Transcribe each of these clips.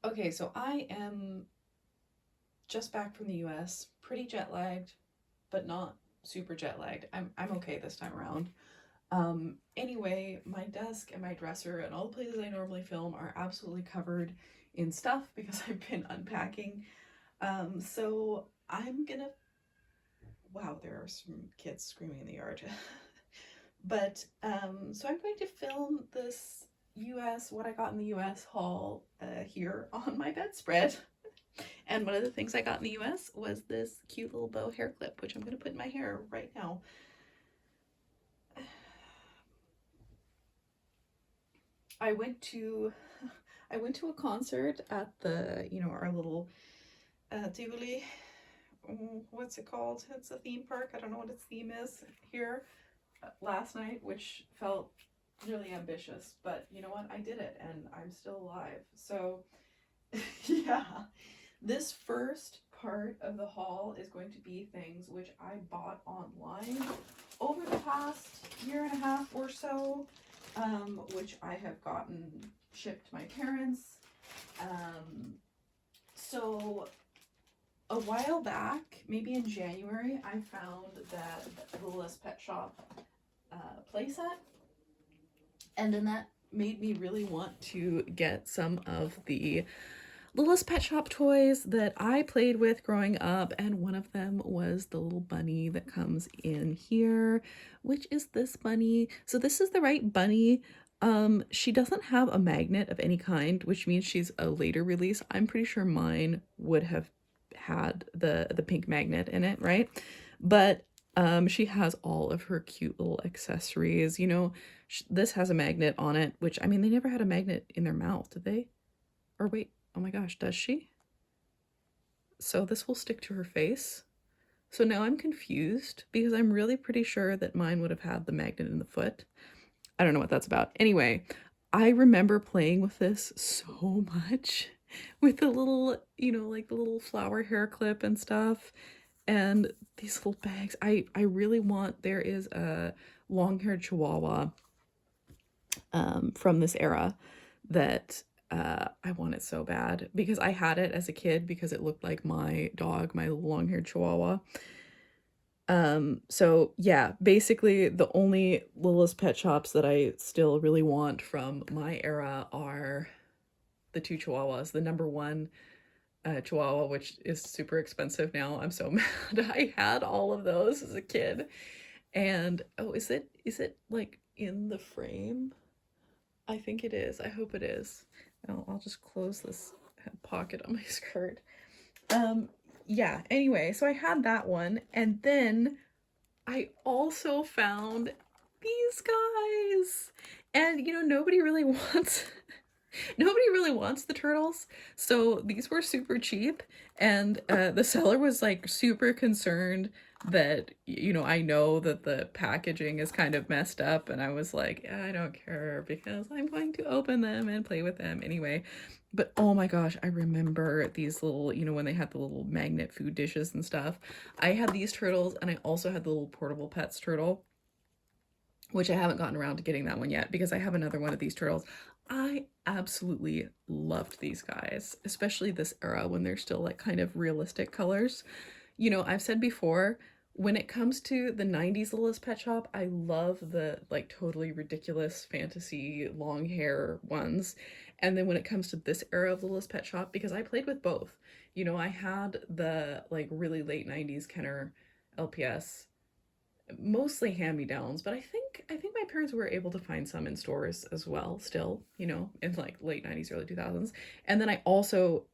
Okay, so I am just back from the US, pretty jet lagged, but not super jet lagged. I'm okay this time around. Anyway, my desk and my dresser and all the places I normally film are absolutely covered in stuff because I've been unpacking. So I'm gonna. Wow, there are some kids screaming in the yard. So I'm going to film this US, what I got in the US haul here on my bedspread. And one of the things I got in the US was this cute little bow hair clip, which I'm going to put in my hair right now. I went to I went to a concert at the, our little Tivoli. What's it called? It's a theme park. I don't know what its theme is here last night, which felt really ambitious, but you know what? I did it and I'm still alive. So, yeah. This first part of the haul is going to be things which I bought online over the past year and a half or so, which I have gotten shipped to my parents. Um, so a while back, maybe in January, I found that Littlest Pet Shop playset, and then that made me really want to get some of the Littlest Pet Shop toys that I played with growing up, and one of them was the little bunny that comes in here, which is this bunny. So this is the right bunny. She doesn't have a magnet of any kind, which means she's a later release. I'm pretty sure mine would have had the pink magnet in it, right? But she has all of her cute little accessories. This has a magnet on it, which I mean, they never had a magnet in their mouth, did they? Or wait, oh my gosh, does she? So this will stick to her face. So now I'm confused because I'm really pretty sure that mine would have had the magnet in the foot. I don't know what that's about. Anyway, I remember playing with this so much with the little, like the little flower hair clip and stuff and these little bags. I really want, there is a long-haired chihuahua from this era that I want it so bad because I had it as a kid because it looked like my dog, my long-haired chihuahua. So yeah, basically the only Littlest Pet Shops that I still really want from my era are the two chihuahuas. The number one chihuahua, which is super expensive now. I'm so mad. I had all of those as a kid. And oh, is it like in the frame? I think it is. I hope it is. I'll just close this pocket on my skirt. Um, yeah, anyway, so I had that one, and then I also found these guys. And nobody really wants nobody really wants the turtles. So these were super cheap, and the seller was like super concerned that I know that the packaging is kind of messed up, and I was like, I don't care because I'm going to open them and play with them anyway. But oh my gosh, I remember these little, when they had the little magnet food dishes and stuff. I had these turtles, and I also had the little Portable Pets turtle, which I haven't gotten around to getting that one yet because I have another one of these turtles. I absolutely loved these guys, especially this era when they're still like kind of realistic colors. I've said before, when it comes to the 90s Littlest Pet Shop, I love the like totally ridiculous fantasy long hair ones. And then when it comes to this era of Littlest Pet Shop, because I played with both, I had the like really late 90s Kenner LPS, mostly hand-me-downs, but I think my parents were able to find some in stores as well still, in like late 90s early 2000s. And then I also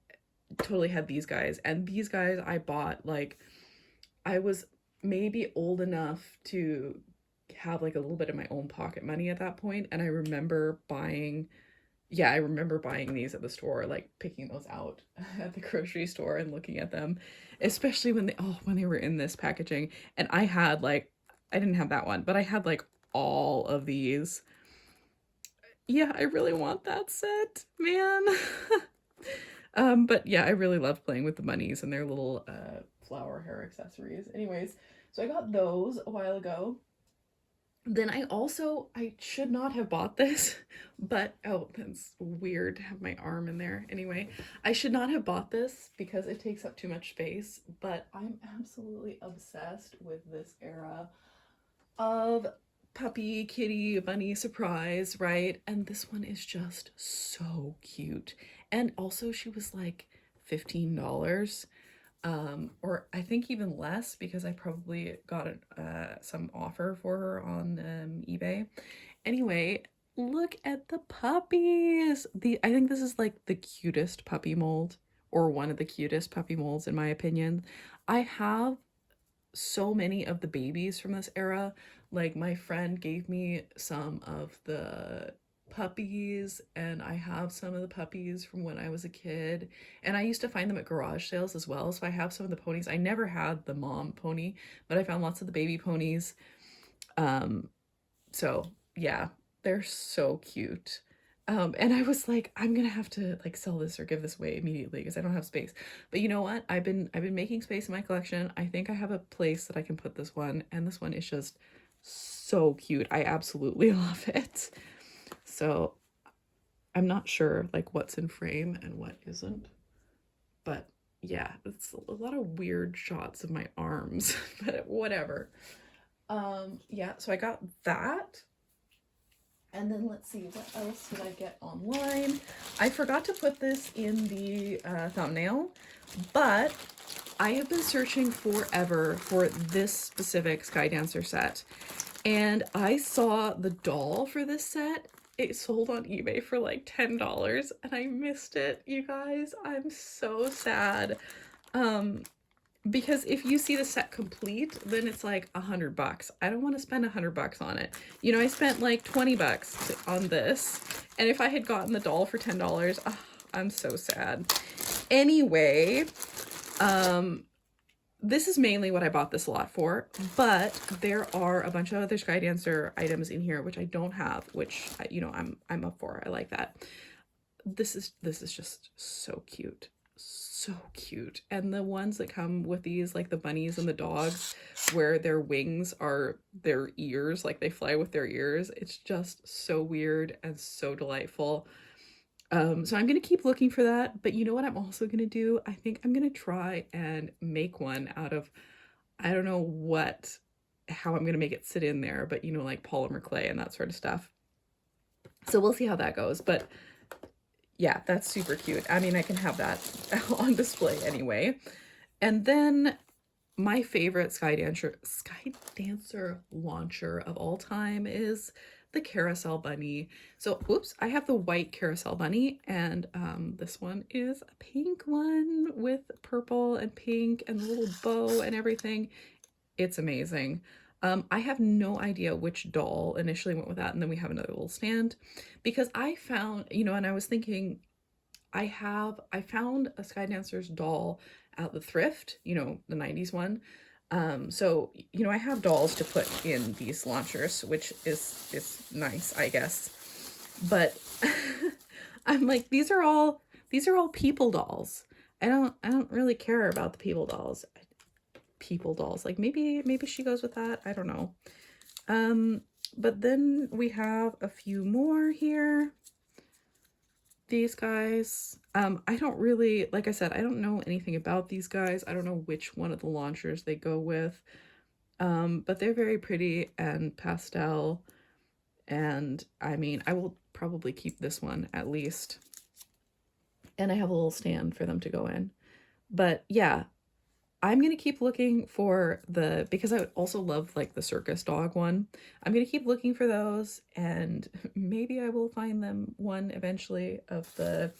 totally had these guys, and these guys I bought like I was maybe old enough to have like a little bit of my own pocket money at that point, and I remember buying, yeah, I remember buying these at the store, like picking those out at the grocery store and looking at them, especially when they were in this packaging. And I had like, I didn't have that one, but I had like all of these. Yeah, I really want that set, man. But yeah, I really love playing with the bunnies and their little flower hair accessories. Anyways, so I got those a while ago. Then I should not have bought this, but oh, that's weird to have my arm in there. Anyway, I should not have bought this because it takes up too much space, but I'm absolutely obsessed with this era of puppy, kitty, bunny surprise, right? And this one is just so cute. And also she was like $15, or I think even less because I probably got some offer for her on eBay. Anyway, look at the puppies. I think this is like the cutest puppy mold, or one of the cutest puppy molds in my opinion. I have so many of the babies from this era. Like my friend gave me some of the puppies, and I have some of the puppies from when I was a kid, and I used to find them at garage sales as well. So I have some of the ponies. I never had the mom pony, but I found lots of the baby ponies. um so yeah, they're so cute. And I was like, I'm gonna have to like sell this or give this away immediately because I don't have space. But you know what? I've been making space in my collection. I think I have a place that I can put this one, and this one is just so cute. I absolutely love it. So I'm not sure like what's in frame and what isn't, but yeah, it's a lot of weird shots of my arms, but whatever. Yeah, so I got that. And then let's see, what else did I get online? I forgot to put this in the thumbnail, but I have been searching forever for this specific Sky Dancer set. And I saw the doll for this set. It sold on eBay for like $10 and I missed it, you guys. I'm so sad. Um, because if you see the set complete, then it's like $100. I don't want to spend $100 on it. You know, I spent like $20 on this, and if I had gotten the doll for $10, oh, I'm so sad. Anyway, this is mainly what I bought this a lot for, but there are a bunch of other Sky Dancer items in here which I don't have, which you know, I'm up for. I like that. This is just so cute. So cute. And the ones that come with these, like the bunnies and the dogs, where their wings are their ears, like they fly with their ears, it's just so weird and so delightful. So I'm gonna keep looking for that, but you know what I'm also gonna do? I think I'm gonna try and make one out of, I don't know how I'm gonna make it sit in there, but you know, like polymer clay and that sort of stuff. So we'll see how that goes. But yeah, that's super cute. I mean, I can have that on display anyway. And then my favorite Sky Dancer launcher of all time is the Carousel Bunny. So, oops, I have the white Carousel Bunny, and this one is a pink one with purple and pink and the little bow and everything. It's amazing. I have no idea which doll initially went with that, and then we have another little stand because I found, you know, and I was thinking, I found a Sky Dancer's doll at the thrift, you know, the 90s one. So, you know, I have dolls to put in these launchers, which is nice, I guess. But I'm like, these are all people dolls. I don't really care about the people dolls. People dolls. Like maybe she goes with that. I don't know. But then we have a few more here. These guys, I don't really, like I said, I don't know anything about these guys. I don't know which one of the launchers they go with. But they're very pretty and pastel. And I mean, I will probably keep this one at least. And I have a little stand for them to go in. But yeah, I'm gonna keep looking for because I also love like the circus dog one. I'm gonna keep looking for those, and maybe I will find them one eventually of the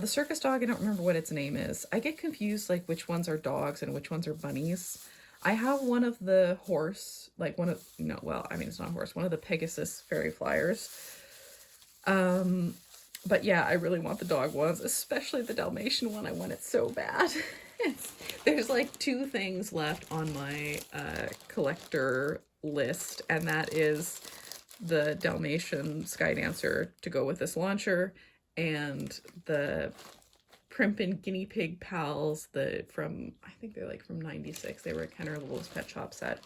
circus dog. I don't remember what its name is. I get confused like which ones are dogs and which ones are bunnies. I have one of the horse, like no, well, I mean, it's not a horse, one of the Pegasus fairy flyers. But yeah, I really want the dog ones, especially the Dalmatian one. I want it so bad. There's like two things left on my collector list, and that is the Dalmatian Sky Dancer to go with this launcher, and the Crimpin Guinea Pig Pals, I think they're like from 96. They were kind of a Littlest Pet Shop set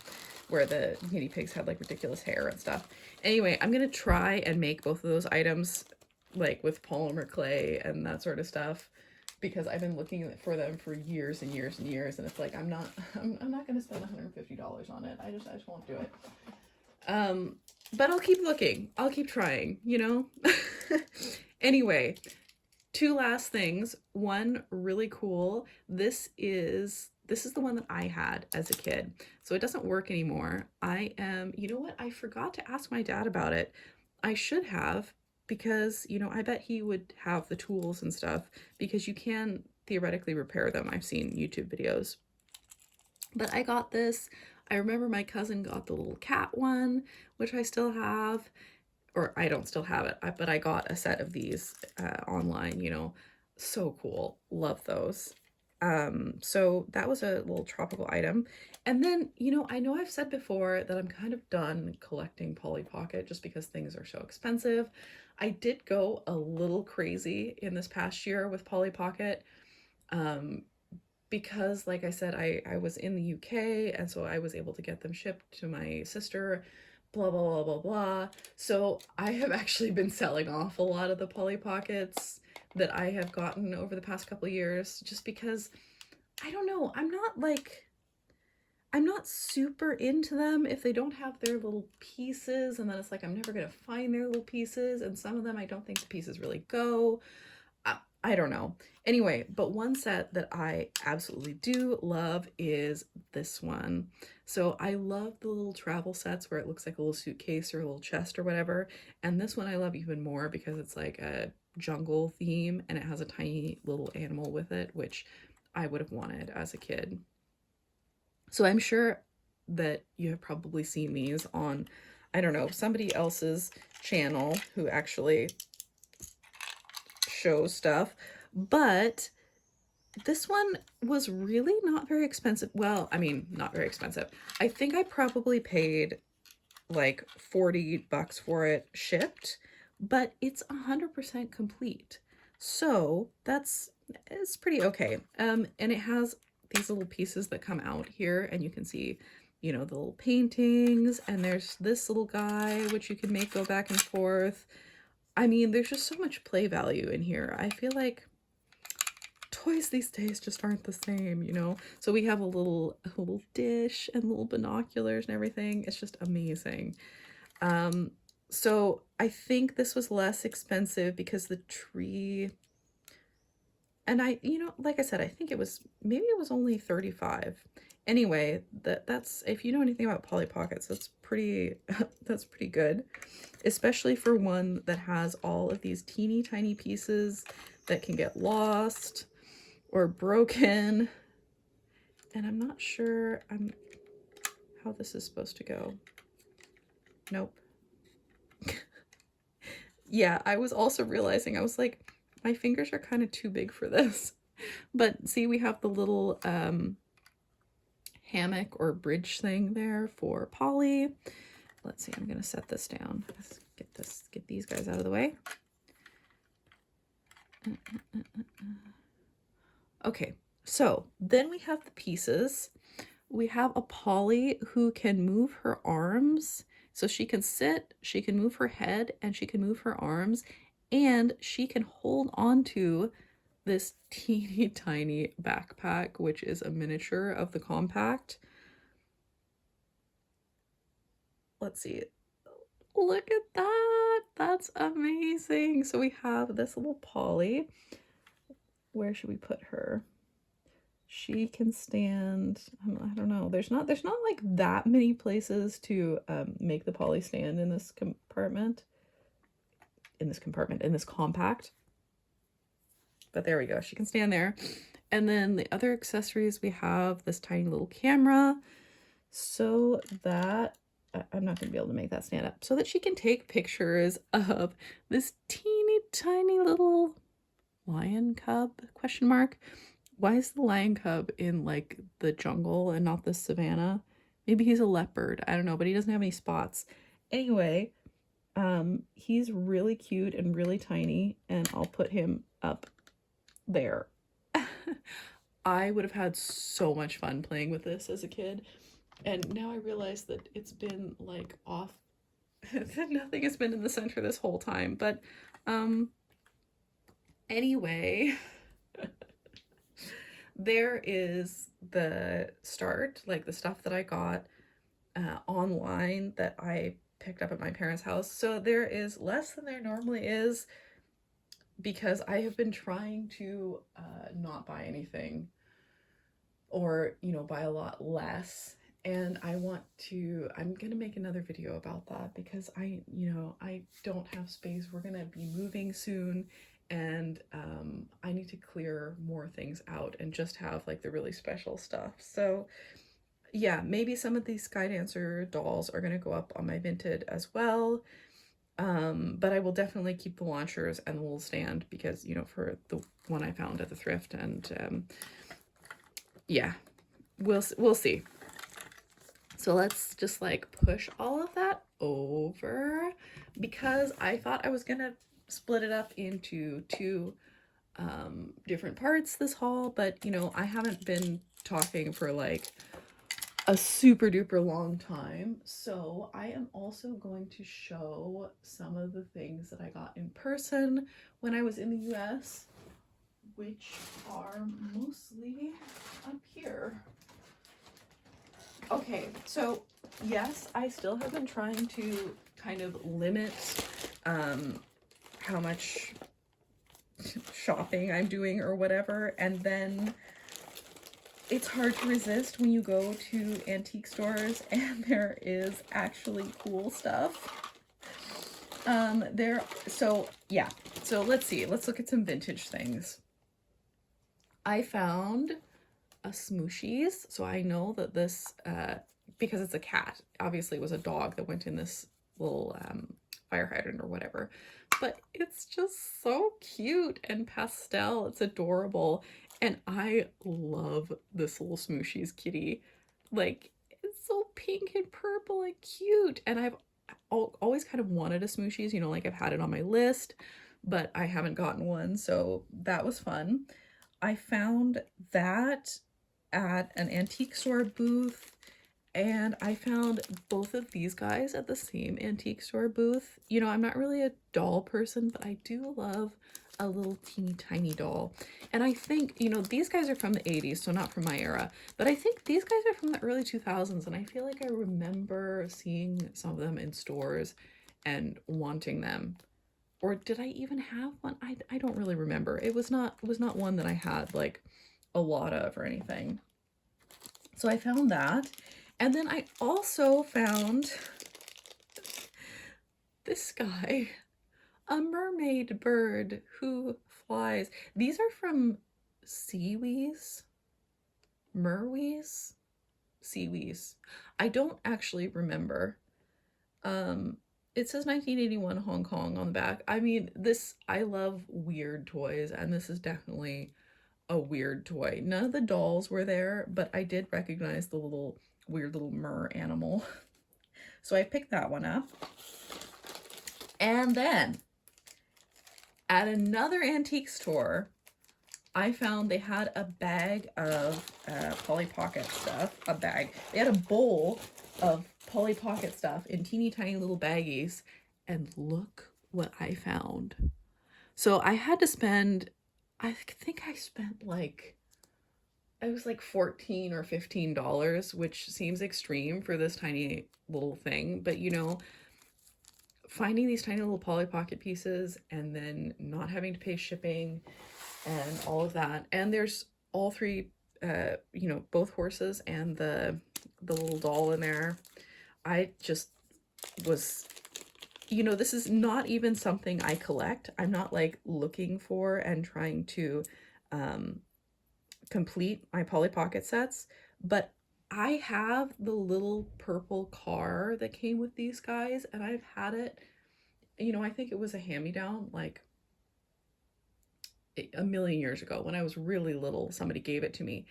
where the guinea pigs had like ridiculous hair and stuff. Anyway, I'm going to try and make both of those items like with polymer clay and that sort of stuff, because I've been looking for them for years and years and years, and it's like I'm not going to spend $150 on it. I just won't do it. But I'll keep looking. I'll keep trying, you know? Anyway, two last things. One, really cool. This is the one that I had as a kid. So it doesn't work anymore. You know what? I forgot to ask my dad about it. I should have, because, you know, I bet he would have the tools and stuff, because you can theoretically repair them. I've seen YouTube videos. But I got this. I remember my cousin got the little cat one, which I still have, or I don't still have it, but I got a set of these online, you know. So cool. Love those. So that was a little tropical item. And then, you know I've said before that I'm kind of done collecting Polly Pocket just because things are so expensive. I did go a little crazy in this past year with Polly Pocket, because like I said, I was in the UK, and so I was able to get them shipped to my sister, blah, blah, blah, blah, blah. So I have actually been selling off a lot of the Polly Pockets that I have gotten over the past couple of years, just because, I don't know, I'm not super into them if they don't have their little pieces, and then it's like I'm never gonna find their little pieces, and some of them I don't think the pieces really go. I don't know. Anyway, but one set that I absolutely do love is this one. So I love the little travel sets where it looks like a little suitcase or a little chest or whatever. And this one I love even more because it's like a jungle theme, and it has a tiny little animal with it, which I would have wanted as a kid. So I'm sure that you have probably seen these on, I don't know, somebody else's channel who actually shows stuff, but this one was really not very expensive. Well, I mean, not very expensive. I think I probably paid like $40 for it shipped, but it's 100% complete. So it's pretty okay. And it has these little pieces that come out here, and you can see, you know, the little paintings, and there's this little guy, which you can make go back and forth. I mean, there's just so much play value in here. I feel like toys these days just aren't the same, you know? So we have a little dish and little binoculars and everything. It's just amazing. So I think this was less expensive because the tree, and like I said, I think maybe it was only $35. Anyway, that's, if you know anything about Polly Pockets, that's pretty good, especially for one that has all of these teeny tiny pieces that can get lost or broken. And I'm not sure how this is supposed to go. Nope. Yeah, I was also realizing, I was like, my fingers are kind of too big for this. But see, we have the little hammock or bridge thing there for Polly. Let's see, I'm gonna set this down. Let's get these guys out of the way. Okay, so then we have the pieces. We have a Polly who can move her arms. So she can sit, she can move her head, and she can move her arms, and she can hold on to this teeny tiny backpack, which is a miniature of the compact. Let's see. Look at that. That's amazing. So we have this little Polly. Where should we put her? She can stand, I don't know. There's not like that many places to make the Polly stand in this compartment. In this compact. But there we go. She can stand there. And then the other accessories, we have this tiny little camera so that I'm not going to be able to make that stand up, so that she can take pictures of this teeny tiny little lion cub, question mark. Why is the lion cub in like the jungle and not the savannah? Maybe he's a leopard. I don't know, but he doesn't have any spots. Anyway, he's really cute and really tiny, and I'll put him up there I would have had so much fun playing with this as a kid. And now I realize that it's been like off, that nothing has been in the center this whole time. But um, anyway, there is the start, like the stuff that I got online that I picked up at my parents' house. So there is less than there normally is because I have been trying to not buy anything, or, you know, buy a lot less. And I'm gonna make another video about that because I don't have space. We're gonna be moving soon, and I need to clear more things out and just have like the really special stuff. So yeah, maybe some of these Skydancer dolls are gonna go up on my Vinted as well. But I will definitely keep the launchers and the little stand because, you know, for the one I found at the thrift, and yeah, we'll see. So let's just like push all of that over because I thought I was gonna split it up into two different parts this haul, but you know, I haven't been talking for like a super duper long time. So I am also going to show some of the things that I got in person when I was in the US, which are mostly up here. Okay, so yes, I still have been trying to kind of limit how much shopping I'm doing or whatever, and then it's hard to resist when you go to antique stores and there is actually cool stuff. So yeah, so let's see, let's look at some vintage things. I found a Smooshies, so I know that this, because it's a cat, obviously it was a dog that went in this little fire hydrant or whatever, but it's just so cute and pastel. It's adorable, and I love this little Smooshies kitty. Like, it's so pink and purple and cute, and I've always kind of wanted a Smooshies, you know, like I've had it on my list, but I haven't gotten one, so that was fun. I found that at an antique store booth, and I found both of these guys at the same antique store booth. You know, I'm not really a doll person, but I do love a little teeny tiny doll. And I think, you know, these guys are from the 80s, so not from my era, but I think these guys are from the early 2000s, and I feel like I remember seeing some of them in stores and wanting them. Or did I even have one? I don't really remember. It was not one that I had like a lot of or anything. So I found that. And then I also found this guy, a mermaid bird who flies. These are from Seawees, Merwees, Seawees. I don't actually remember. It says 1981 Hong Kong on the back. I mean, I love weird toys, and this is definitely a weird toy. None of the dolls were there, but I did recognize the little weird little mer animal. So I picked that one up. And then at another antique store, I found they had a bag of Polly Pocket stuff. A bag. They had a bowl of Polly Pocket stuff in teeny tiny little baggies. And look what I found. So I had to spend, I think I spent like, it was like $14 or $15, which seems extreme for this tiny little thing. But you know, finding these tiny little Polly Pocket pieces and then not having to pay shipping and all of that. And there's all three, you know, both horses and the little doll in there. I just was, you know, this is not even something I collect. I'm not like looking for and trying to complete my Polly Pocket sets, but I have the little purple car that came with these guys, and I've had it, you know, I think it was a hand-me-down like a million years ago when I was really little. Somebody gave it to me,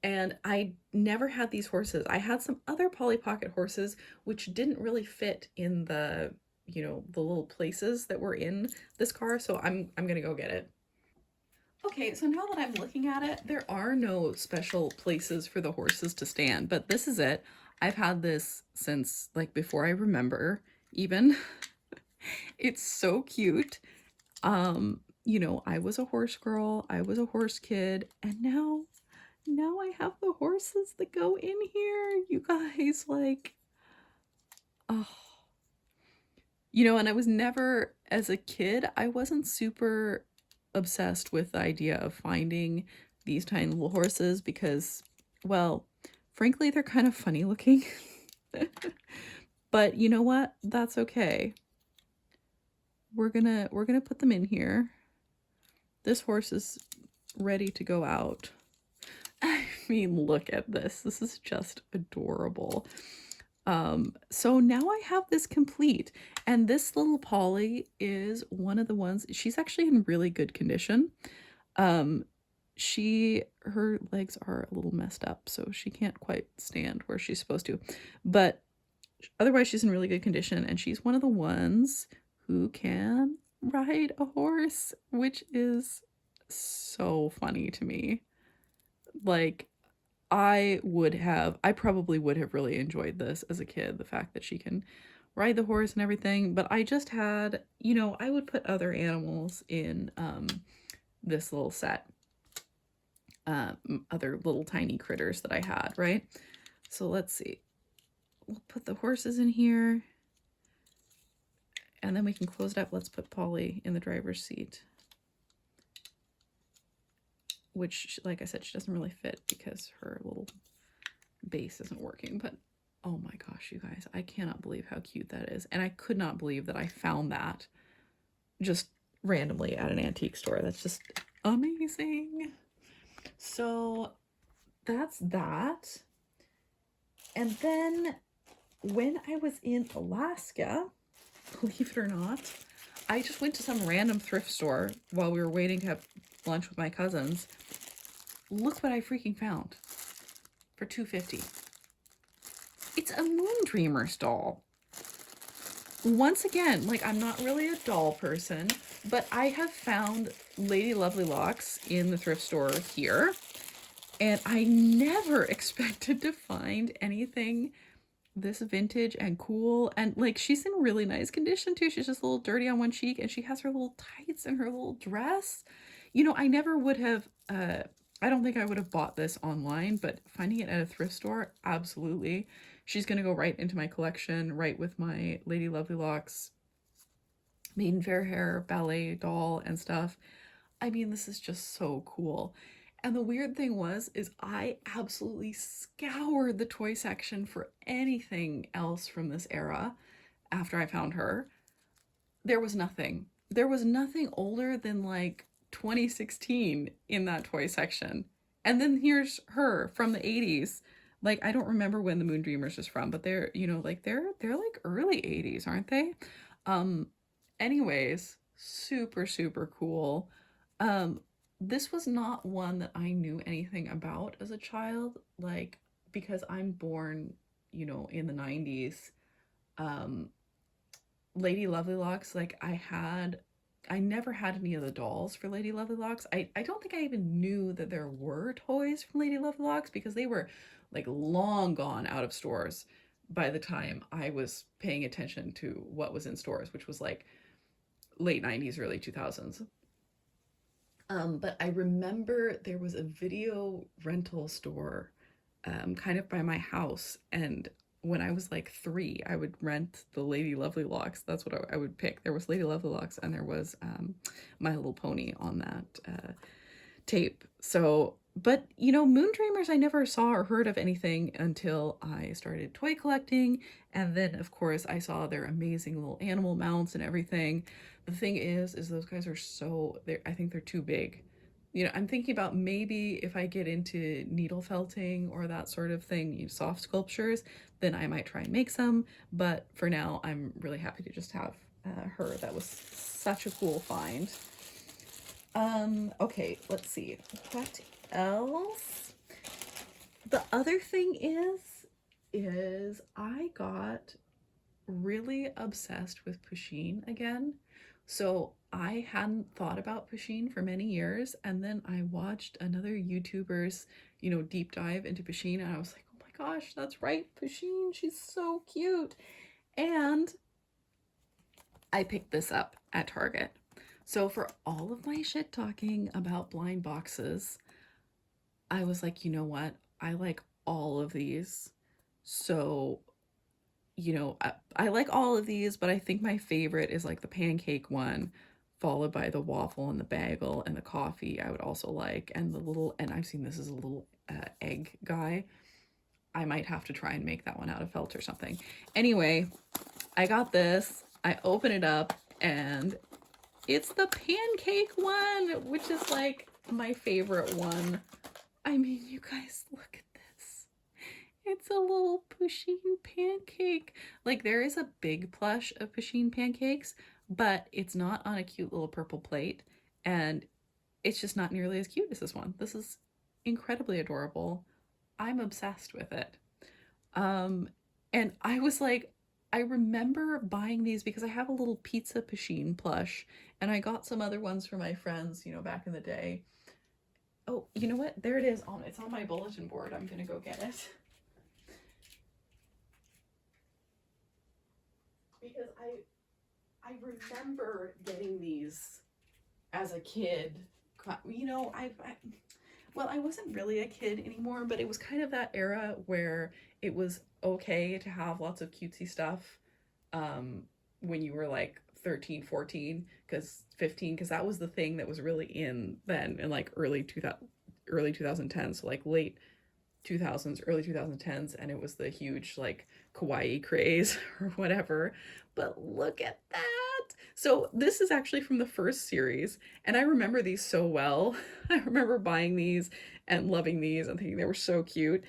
and I never had these horses. I had some other Polly Pocket horses which didn't really fit in the, you know, the little places that were in this car, so I'm gonna go get it. Okay, so now that I'm looking at it, there are no special places for the horses to stand, but this is it. I've had this since like before I remember even. It's so cute. You know, I was a horse girl, I was a horse kid, and now I have the horses that go in here. You guys, like, oh, you know, and I was never, as a kid, I wasn't super obsessed with the idea of finding these tiny little horses because, well, frankly, they're kind of funny looking. But you know what? That's okay. We're gonna put them in here. This horse is ready to go out. I mean, look at this. This is just adorable. So now I have this complete, and this little Polly is one of the ones, she's actually in really good condition. Um, her legs are a little messed up, so she can't quite stand where she's supposed to, but otherwise she's in really good condition, and she's one of the ones who can ride a horse, which is so funny to me. Like, I probably would have really enjoyed this as a kid, the fact that she can ride the horse and everything, but I just had, you know, I would put other animals in this little set. Other little tiny critters that I had, right? So let's see. We'll put the horses in here. And then we can close it up. Let's put Polly in the driver's seat. Which, like I said, she doesn't really fit because her little base isn't working. But oh my gosh, you guys, I cannot believe how cute that is. And I could not believe that I found that just randomly at an antique store. That's just amazing. So that's that. And then when I was in Alaska, believe it or not, I just went to some random thrift store while we were waiting to have lunch with my cousins. Look what I freaking found for $2.50. It's a Moondreamers doll. Once again, like, I'm not really a doll person, but I have found Lady Lovelylocks in the thrift store here, and I never expected to find anything this vintage and cool. And like, she's in really nice condition too. She's just a little dirty on one cheek, and she has her little tights and her little dress. You know, I never would have I don't think I would have bought this online, but finding it at a thrift store, absolutely. She's gonna go right into my collection, right with my Lady Lovelylocks Maiden Fair Hair ballet doll and stuff. I mean, this is just so cool. And the weird thing is I absolutely scoured the toy section for anything else from this era after I found her. There was nothing. There was nothing older than like 2016 in that toy section. And then here's her from the 80s. Like, I don't remember when the Moondreamers is from, but they're, you know, like they're like early 80s, aren't they? Um Anyways, super super cool. Um this was not one that I knew anything about as a child, like, because I'm born, you know, in the 90s. Um Lady Lovelylocks, like, I never had any of the dolls for Lady Lovelylocks. I don't think I even knew that there were toys from Lady Lovelylocks because they were like long gone out of stores by the time I was paying attention to what was in stores, which was like late 90s, early 2000s. But I remember there was a video rental store kind of by my house, and when I was like 3, I would rent the Lady Lovelylocks. That's what I would pick. There was Lady Lovelylocks and there was My Little Pony on that tape. So, but you know, Moondreamers, I never saw or heard of anything until I started toy collecting. And then, of course, I saw their amazing little animal mounts and everything. The thing is those guys are I think they're too big. You know, I'm thinking about maybe if I get into needle felting or that sort of thing, you know, soft sculptures, then I might try and make some. But for now, I'm really happy to just have her. That was such a cool find. Okay, let's see. What else? The other thing is I got really obsessed with Pusheen again. So I hadn't thought about Pusheen for many years, and then I watched another YouTuber's, deep dive into Pusheen, and I was like, oh my gosh, that's right, Pusheen, she's so cute. And I picked this up at Target. So for all of my shit talking about blind boxes, I was like, you know what? I like all of these. So, I like all of these, but I think my favorite is like the pancake one, followed by the waffle and the bagel and the coffee I would also like. And and I've seen this as a little egg guy. I might have to try and make that one out of felt or something. Anyway, I got this. I open it up and it's the pancake one, which is like my favorite one. I mean, you guys, look at this. It's a little Pusheen pancake. Like, there is a big plush of Pusheen pancakes, but it's not on a cute little purple plate, and it's just not nearly as cute as this one. This is incredibly adorable. I'm obsessed with it. And I was like, I remember buying these because I have a little pizza Pusheen plush, and I got some other ones for my friends, back in the day. Oh, you know what? There it is. It's on my bulletin board. I'm gonna go get it. Because I remember getting these as a kid. I wasn't really a kid anymore, but it was kind of that era where it was okay to have lots of cutesy stuff when you were like 13, 14, because 15, because that was the thing that was really in then in like early 2010s, so like late 2000s, early 2010s, and it was the huge like kawaii craze or whatever. But look at that. So this is actually from the first series, and I remember these so well. I remember buying these and loving these and thinking they were so cute.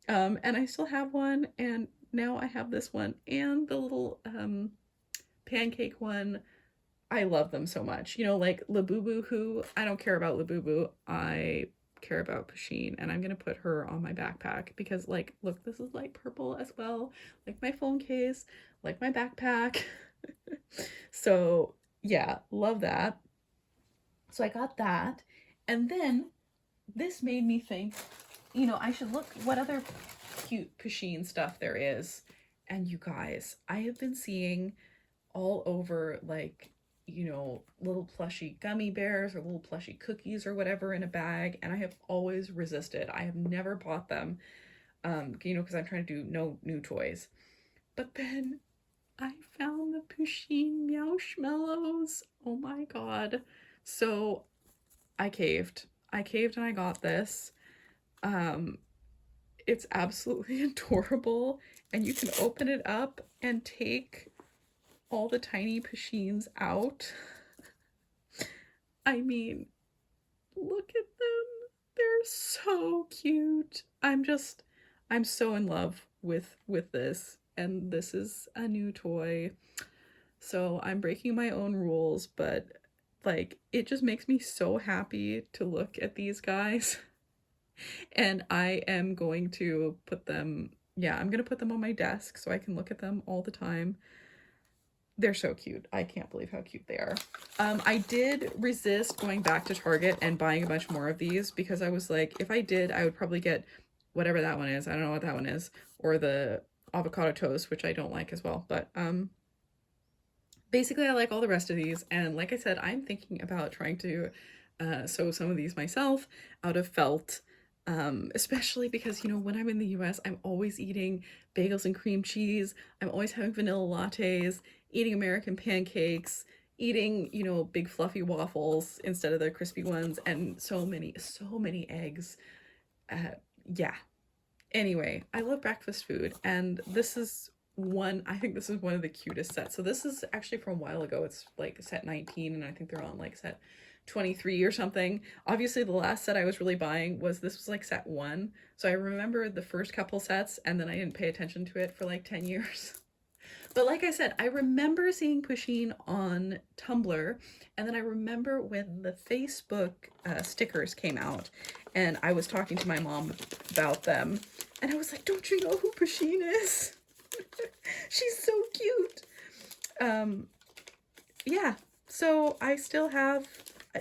And I still have one, and now I have this one and the little pancake one. I love them so much. Like Labubu, who I don't care about Labubu. I care about Pusheen, and I'm gonna put her on my backpack because, like, look, this is light purple as well, like my phone case, like my backpack. So yeah, love that. So I got that, and then this made me think, I should look what other cute Pusheen stuff there is. And you guys, I have been seeing all over, like, little plushy gummy bears or little plushy cookies or whatever in a bag, and I have always resisted. I have never bought them, because I'm trying to do no new toys. But then I found the Pusheen Meowshmallows. Oh my god. So I caved. I caved and I got this. Um, it's absolutely adorable, and you can open it up and take all the tiny Pusheens out. I mean, look at them. They're so cute. I'm so in love with this, and this is a new toy. So I'm breaking my own rules, but like it just makes me so happy to look at these guys. And I am going to put them, yeah, I'm going to put them on my desk so I can look at them all the time. They're so cute. I can't believe how cute they are. I did resist going back to Target and buying a bunch more of these because I was like, if I did, I would probably get whatever that one is. I don't know what that one is. Or the avocado toast, which I don't like as well. But basically, I like all the rest of these. And like I said, I'm thinking about trying to sew some of these myself out of felt. Especially because, when I'm in the US, I'm always eating bagels and cream cheese. I'm always having vanilla lattes, eating American pancakes, eating, big fluffy waffles instead of the crispy ones, and so many eggs. Yeah. Anyway, I love breakfast food, and I think this is one of the cutest sets. So this is actually from a while ago. It's like set 19, and I think they're on like set 23 or something. Obviously, the last set I was really buying was like set 1. So I remember the first couple sets, and then I didn't pay attention to it for like 10 years. But like I said, I remember seeing Pusheen on Tumblr, and then I remember when the Facebook stickers came out, and I was talking to my mom about them, and I was like, don't you know who Pusheen is? She's so cute. Yeah, so I still have,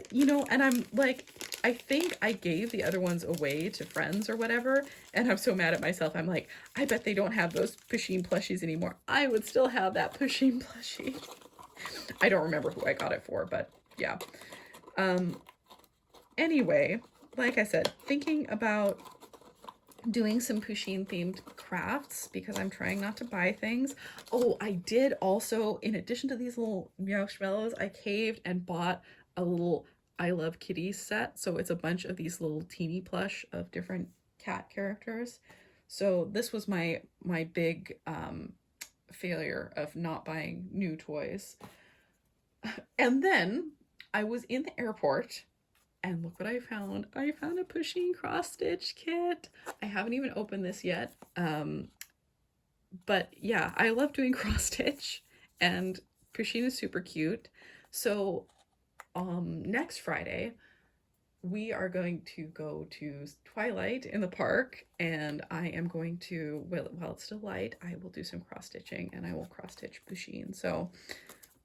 you know, and I'm like, I think I gave the other ones away to friends or whatever, and I'm so mad at myself. I'm like, I bet they don't have those Pusheen plushies anymore. I would still have that Pusheen plushie. I don't remember who I got it for, but yeah. Anyway, like I said, thinking about doing some Pusheen themed crafts because I'm trying not to buy things. Oh, I did also, in addition to these little Meowshmallows, I caved and bought a little I Love Kitties set. So it's a bunch of these little teeny plush of different cat characters. So this was my big failure of not buying new toys. And then I was in the airport and look what I found. I found a Pusheen cross stitch kit. I haven't even opened this yet. But yeah, I love doing cross stitch and Pusheen is super cute. So next Friday, we are going to go to Twilight in the park, and I am going to, while it's still light, I will do some cross stitching and I will cross stitch Pusheen. So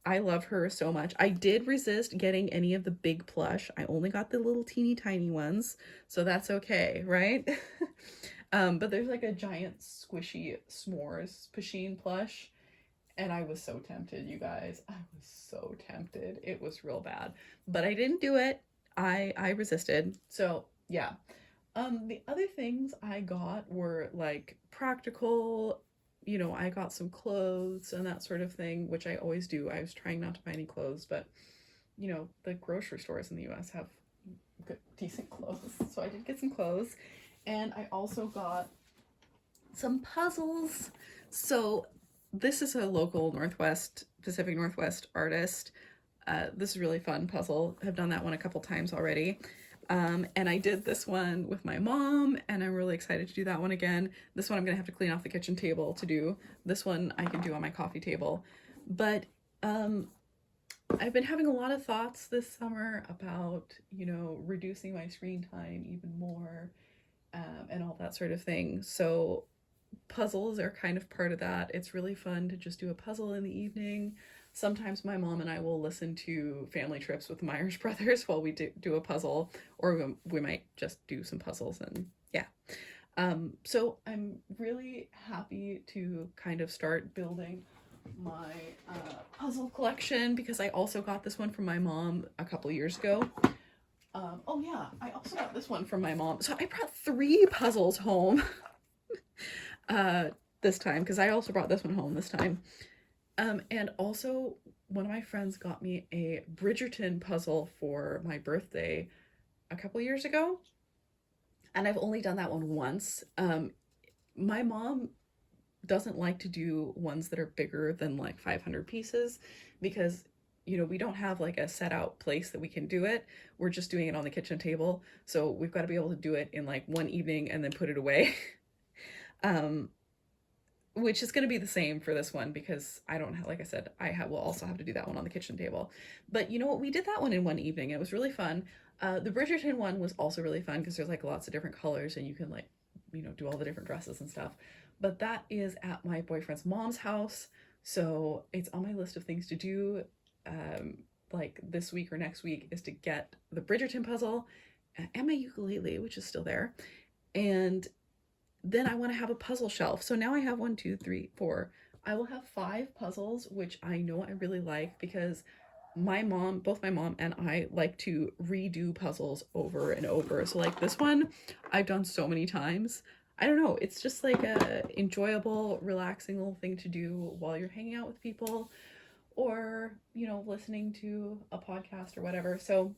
I love her so much. I did resist getting any of the big plush. I only got the little teeny tiny ones, so that's okay, right? But there's like a giant squishy s'mores Pusheen plush, and I was so tempted, you guys. I was so tempted. It was real bad, but I didn't do it. I resisted. So yeah. The other things I got were like practical, you know, I got some clothes and that sort of thing, which I always do. I was trying not to buy any clothes, but you know, the grocery stores in the US have good, decent clothes. So I did get some clothes, and I also got some puzzles. So this is a local Pacific Northwest artist. This is a really fun puzzle. I've done that one a couple times already. And I did this one with my mom, and I'm really excited to do that one again. This one I'm gonna have to clean off the kitchen table to do. This one I can do on my coffee table. But I've been having a lot of thoughts this summer about, you know, reducing my screen time even more, and all that sort of thing. So puzzles are kind of part of that. It's really fun to just do a puzzle in the evening. Sometimes my mom and I will listen to Family Trips with the Myers Brothers while we do a puzzle, or we might just do some puzzles, and yeah. So I'm really happy to kind of start building my puzzle collection, because I also got this one from my mom a couple years ago. Oh yeah, I also got this one from my mom. So I brought 3 puzzles home this time, because I also brought this one home this time. And also one of my friends got me a Bridgerton puzzle for my birthday a couple years ago, and I've only done that one once. My mom doesn't like to do ones that are bigger than like 500 pieces, because you know, we don't have like a set out place that we can do it. We're just doing it on the kitchen table, so we've got to be able to do it in like one evening and then put it away. Which is going to be the same for this one, because I don't have, like I said, will also have to do that one on the kitchen table. But you know what, we did that one in one evening. It was really fun. The Bridgerton one was also really fun because there's like lots of different colors and you can like, you know, do all the different dresses and stuff. But that is at my boyfriend's mom's house, so it's on my list of things to do, like this week or next week, is to get the Bridgerton puzzle and my ukulele, which is still there, and then I want to have a puzzle shelf. So now I have 1, 2, 3, 4. I will have 5 puzzles, which I know I really like, because both my mom and I like to redo puzzles over and over. So like this one, I've done so many times. I don't know, it's just like a enjoyable, relaxing little thing to do while you're hanging out with people, or, you know, listening to a podcast or whatever. So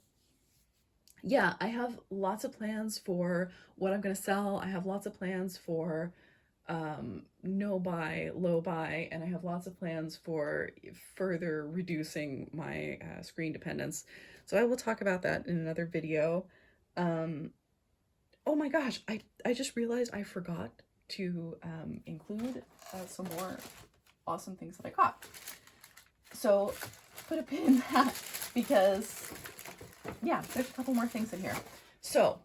yeah, I have lots of plans for what I'm going to sell. I have lots of plans for no buy, low buy, and I have lots of plans for further reducing my screen dependence. So I will talk about that in another video. Oh my gosh, I just realized I forgot to include some more awesome things that I got. So put a pin in that, because yeah, there's a couple more things in here. So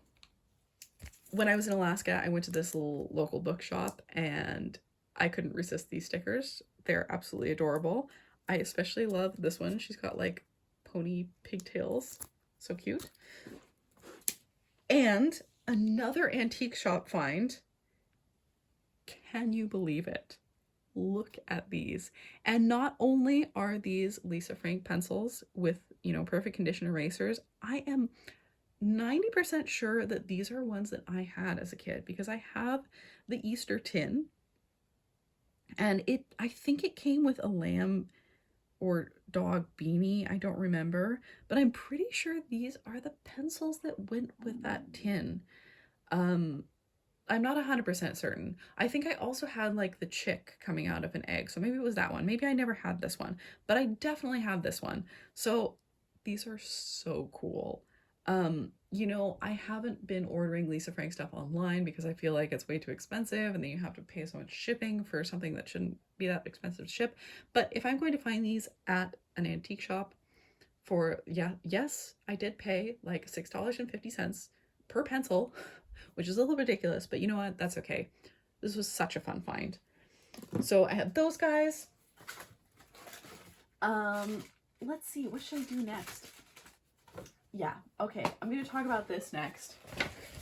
when I was in Alaska, I went to this little local bookshop and I couldn't resist these stickers. They're absolutely adorable. I especially love this one. She's got like pony pigtails. So cute. And another antique shop find. Can you believe it? Look at these. And not only are these Lisa Frank pencils with, you know, perfect condition erasers, I am 90% sure that these are ones that I had as a kid, because I have the Easter tin, and I think it came with a lamb or dog beanie, I don't remember, but I'm pretty sure these are the pencils that went with that tin. I'm not 100% certain. I think I also had like the chick coming out of an egg, so maybe it was that one. Maybe I never had this one, but I definitely have this one. So these are so cool. You know, I haven't been ordering Lisa Frank stuff online because I feel like it's way too expensive, and then you have to pay so much shipping for something that shouldn't be that expensive to ship. But if I'm going to find these at an antique shop for, yeah, yes, I did pay like $6.50 per pencil, which is a little ridiculous, but you know what? That's okay. This was such a fun find. So I had those guys. Let's see, what should I do next? Yeah, okay, I'm going to talk about this next.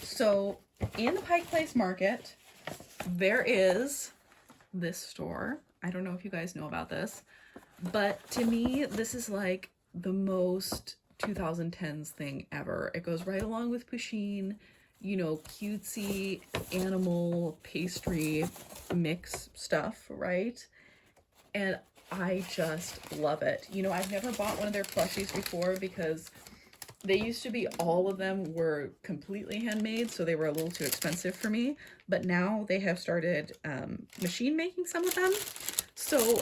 So in the Pike Place Market, there is this store. I don't know if you guys know about this, but to me, this is like the most 2010s thing ever. It goes right along with Pusheen, you know, cutesy animal pastry mix stuff, right? And I just love it. You know, I've never bought one of their plushies before because they used to be, all of them were completely handmade, so they were a little too expensive for me. But now they have started machine making some of them. So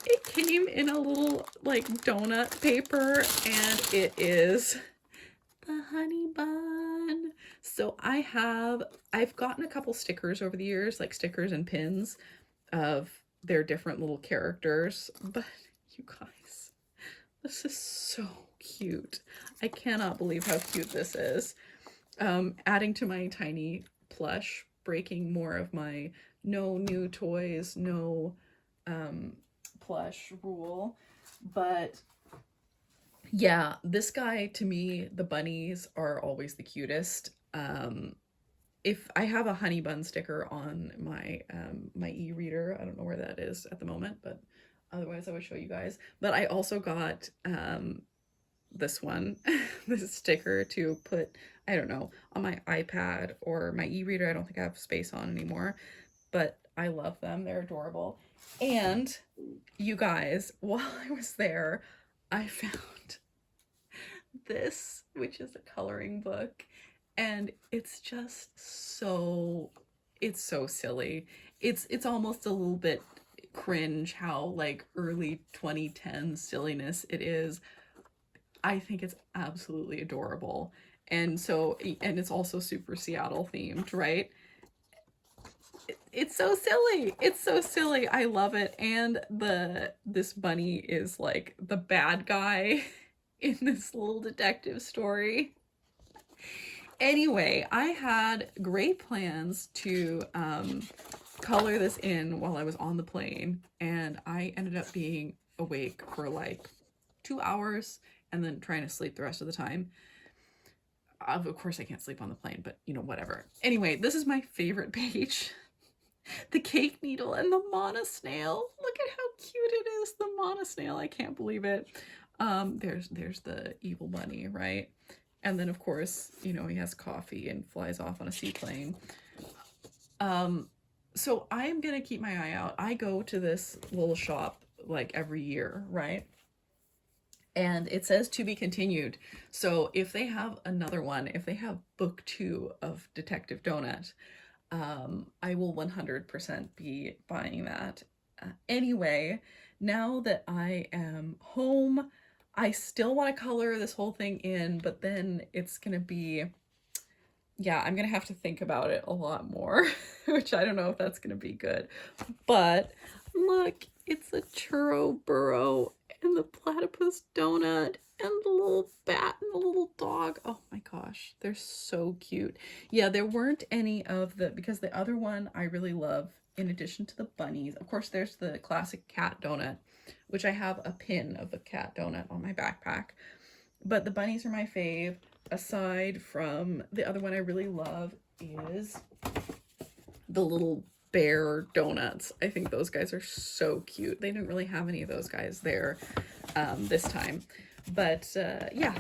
it came in a little like donut paper, and it is the honey bun. So I've gotten a couple stickers over the years, like stickers and pins of their different little characters, but you guys, this is so cute. I cannot believe how cute this is. Adding to my tiny plush, breaking more of my no new toys, no plush rule. But yeah, this guy, to me, the bunnies are always the cutest. If I have a honey bun sticker on my my e-reader, I don't know where that is at the moment, but otherwise I would show you guys. But I also got this one, this sticker to put, I don't know, on my iPad or my e-reader. I don't think I have space on anymore, but I love them. They're adorable. And you guys, while I was there, I found this, which is a coloring book, and it's just so, it's so silly. It's almost a little bit cringe how like early 2010s silliness it is. I think it's absolutely adorable. And so, and it's also super Seattle themed, right? It's so silly. It's so silly. I love it. And this bunny is like the bad guy in this little detective story. Anyway, I had great plans to color this in while I was on the plane, and I ended up being awake for like 2 hours and then trying to sleep the rest of the time. Of course, I can't sleep on the plane, but you know, whatever. Anyway, this is my favorite page. The cake needle and the Mana snail. Look at how cute it is, the Mana snail. I can't believe it. There's the evil bunny, right? And then of course, you know, he has coffee and flies off on a seaplane. So I'm gonna keep my eye out. I go to this little shop like every year, right? And it says to be continued. So if they have another one, if they have book 2 of Detective Donut, I will 100% be buying that. Anyway, now that I am home, I still want to color this whole thing in, but then it's gonna be, yeah, I'm gonna have to think about it a lot more, which I don't know if that's gonna be good. But look, it's a churro burrow and the platypus donut and the little bat and the little dog. Oh my gosh, they're so cute. Yeah, there weren't any of the, because the other one I really love in addition to the bunnies. Of course, there's the classic cat donut, which I have a pin of the cat donut on my backpack. But the bunnies are my fave. Aside from the other one I really love is the little bear donuts. I think those guys are so cute. They didn't really have any of those guys there this time. But yeah,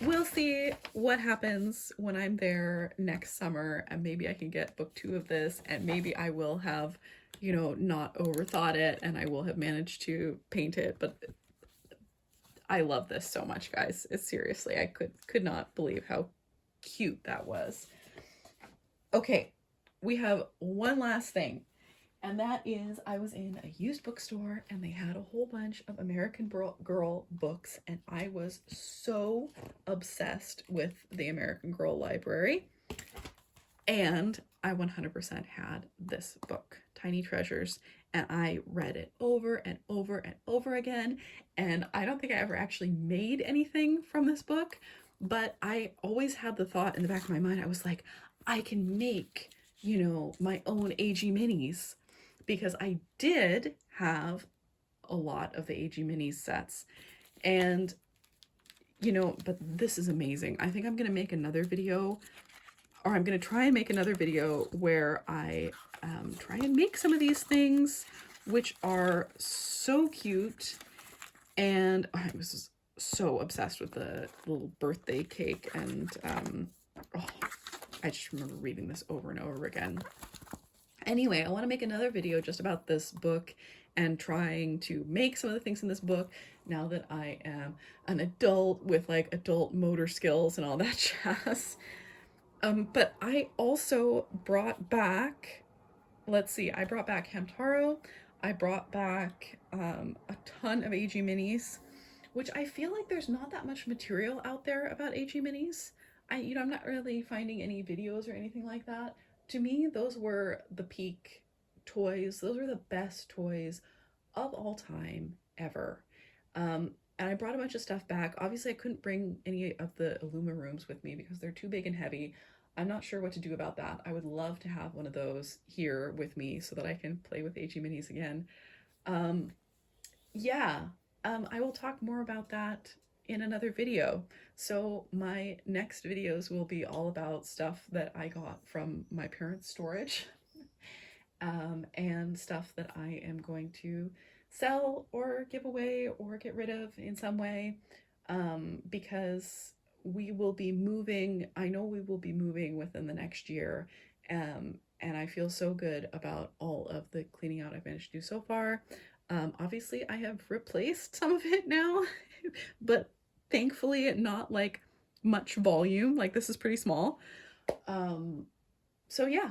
we'll see what happens when I'm there next summer, and maybe I can get book 2 of this, and maybe I will have, you know, not overthought it and I will have managed to paint it. But I love this so much, guys. It's seriously, I could not believe how cute that was. Okay, we have one last thing, and that is I was in a used bookstore and they had a whole bunch of American Girl books, and I was so obsessed with the American Girl library. And I 100% had this book, Tiny Treasures, and I read it over and over and over again. And I don't think I ever actually made anything from this book, but I always had the thought in the back of my mind, I was like, I can make, you know, my own AG minis, because I did have a lot of the AG minis sets. And, you know, but this is amazing. I think I'm going to make another video, or I'm going to try and make another video where I try and make some of these things, which are so cute. And I was so obsessed with the little birthday cake, and oh, I just remember reading this over and over again. Anyway, I want to make another video just about this book and trying to make some of the things in this book now that I am an adult with like adult motor skills and all that jazz. But I also brought back, let's see, I brought back Hamtaro. I brought back a ton of AG minis, which I feel like there's not that much material out there about AG minis. I'm not really finding any videos or anything like that. To me, those were the peak toys. Those were the best toys of all time ever. And I brought a bunch of stuff back. Obviously, I couldn't bring any of the Illuma-Rooms with me because they're too big and heavy. I'm not sure what to do about that. I would love to have one of those here with me so that I can play with AG minis again. Yeah, I will talk more about that in another video. So my next videos will be all about stuff that I got from my parents' storage, and stuff that I am going to sell or give away or get rid of in some way, because we will be moving. I know we will be moving within the next year, and I feel so good about all of the cleaning out I've managed to do so far. Obviously, I have replaced some of it now, but thankfully not like much volume. Like this is pretty small. So yeah,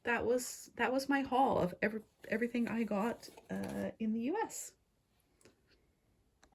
that was my haul of everything I got in the US.